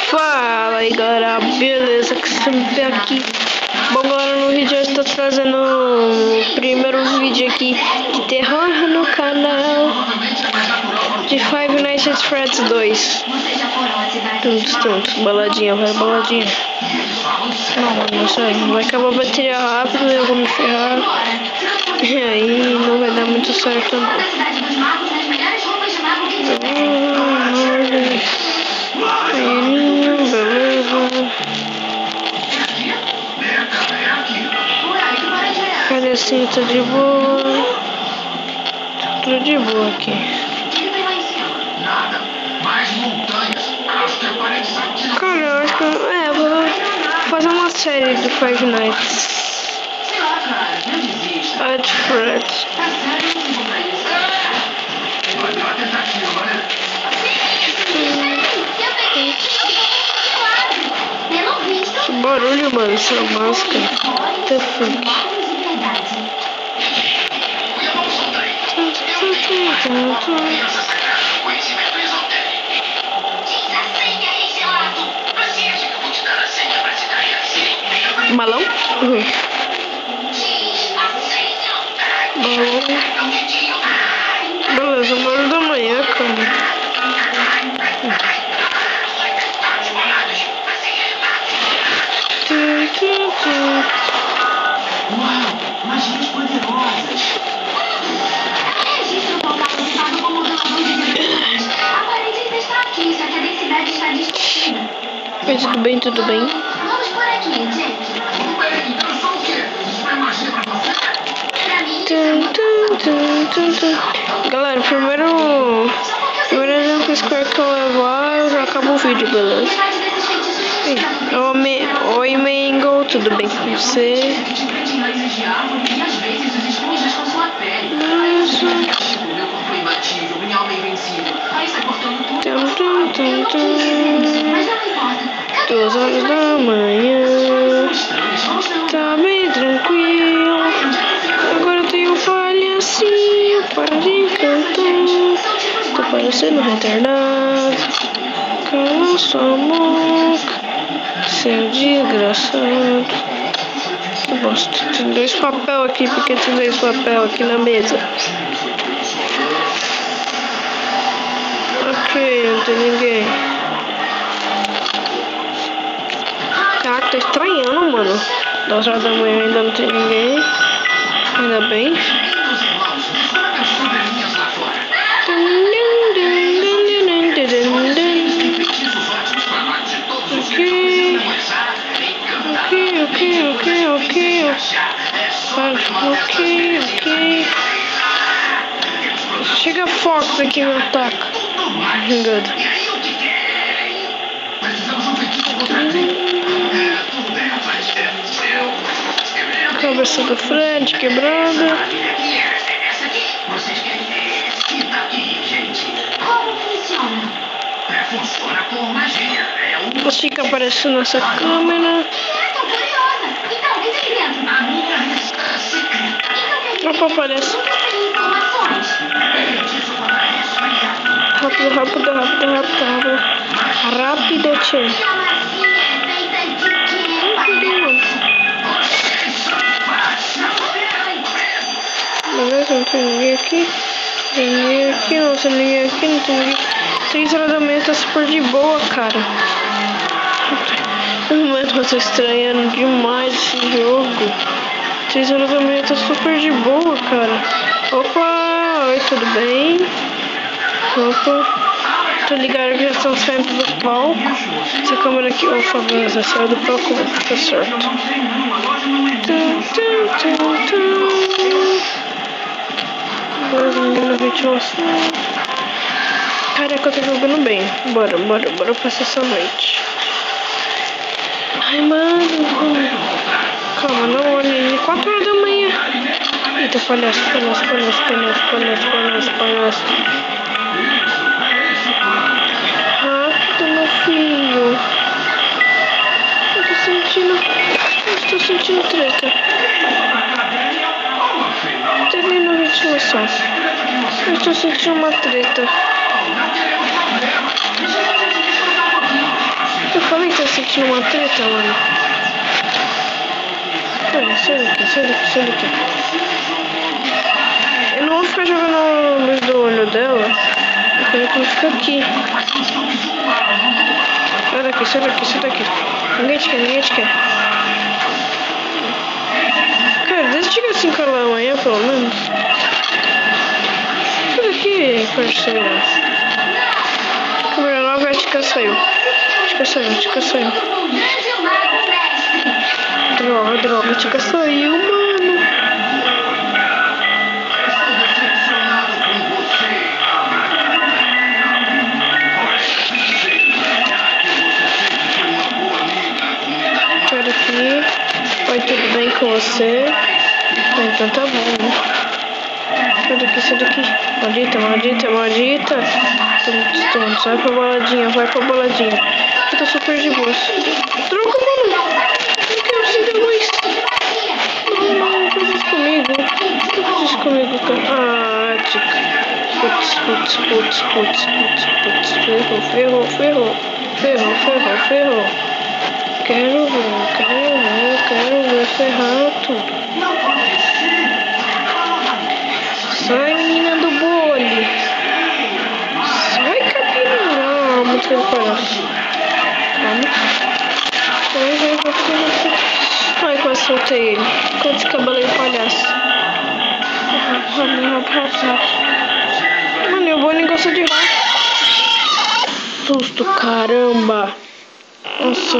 Fala aí galera, beleza? Que você me vê aqui. Bom, agora no vídeo eu estou trazendo o primeiro vídeo aqui de terror no canal de Five Nights at Freddy's 2. Tuntos, baladinha, vai baladinha. Não, mano, sério, vai acabar a bateria rápido e eu vou me ferrar. E aí não vai dar muito certo não. Beleza. Cadê assim, tá de boa? Tô de boa aqui. Cara, eu acho que vou fazer uma série do Five Nights at Freddy's. Que barulho, mano, essa máscara. The fuck. Balão? Balão. Beleza, 1h da manhã, cara. Uau, magias poderosas. Registro local usado como doador de densidade. A parede ainda está aqui, só que a densidade está distorcida. Oi, tudo bem, tudo bem? Vamos por aqui, Jake. Tudo bem, então só o quê? Isso é magia pra você? Pra mim. Galera, primeiro exemplo square que eu levar, já acabou o vídeo, beleza? Oi, Mango, tudo bem com você? Duas horas da manhã, tá bem tranquilo. Agora eu tenho palhacinho para de cantar. Tô parecendo retardado. Cala sua boca, seu desgraçado. Eu gosto. Tem 2 papel aqui, porque tem 2 papel aqui na mesa. Ok, não tem ninguém. Caraca, tá estranhando, mano. 2 horas da manhã ainda não tem ninguém. Ainda bem. Ok. Chega Fox aqui no ataque. Engado. Cabeça do Fred quebrada. O Chica apareceu nessa câmera. Opa, aparece. Rápido, tchê. Beleza, não tem ninguém aqui. Não tem ninguém aqui, não tem ninguém. 3 horas da manhã tá super de boa, cara. Mano, eu tô estranhando demais esse jogo. 3 horas da manhã tá super de boa, cara. Opa, oi, tudo bem? Opa, tô ligado que já estão saindo do palco. Essa câmera aqui, opa, beleza, saiu do palco, tá certo. No ventilação. Caraca, eu tô jogando bem. Bora passar essa noite. Ai, mano. Calma, não olhe. 4 horas da manhã. Eita, palhaço. Rápido, meu filho. Eu tô sentindo treta. Tá vendo a ventilação? Eu estou sentindo uma treta. Eu falei que tô sentindo uma treta, mano. Olha, sai daqui. Eu não vou ficar jogando a luz do olho dela. Eu quero que ela fique aqui. Sai daqui. Ninguém te quer. Cara, deixa eu chegar assim com ela amanhã, pelo menos. Sai daqui, parceira. Câmera nova, a Tica saiu. Droga, a Tica saiu, mano. Sai daqui. Oi, tudo bem com você? Então tá bom, né? Sai daqui. Maldita. Tum. Vai pra baladinha. Eu tô super de boa. Droga, mano. Eu quero acender a luz. Não, faz isso comigo. Cara. Ah, Tica. Putz. Ferrou. Quero ver ferrar tudo. Sai, menina do bole. Sai, capinha. Muito bem, palhaço. Ai, quase soltei ele. Quase cabalei o palhaço. Mano, o Bonnie gosta de rock. Susto, caramba. Nossa,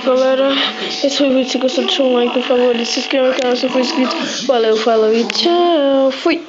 galera, esse foi o vídeo. Se gostou, deixa um like, por favor. Se inscreva no canal se for inscrito. Valeu, falou e tchau. Fui.